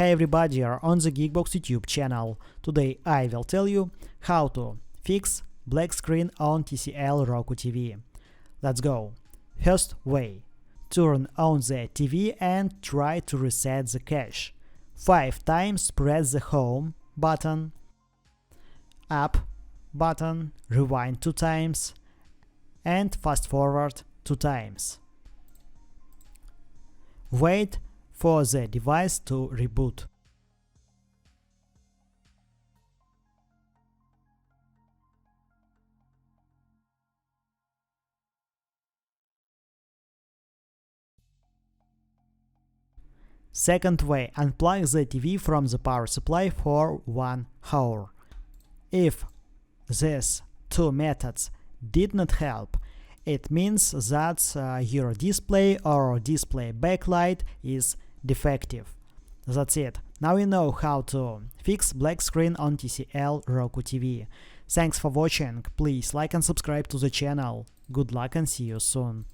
Hey everybody, you're on the GeekBox YouTube channel. Today I will tell you how to fix black screen on TCL Roku TV. Let's go. First way. Turn on the TV and try to reset the cache. 5 times press the home button, up button, rewind 2 times, and fast forward 2 times. Wait for the device to reboot. Second way, unplug the TV from the power supply for 1 hour. If these two methods did not help, it means that your display or display backlight is defective. That's it. Now you know how to fix black screen on TCL Roku TV. Thanks for watching. Please like and subscribe to the channel. Good luck and see you soon.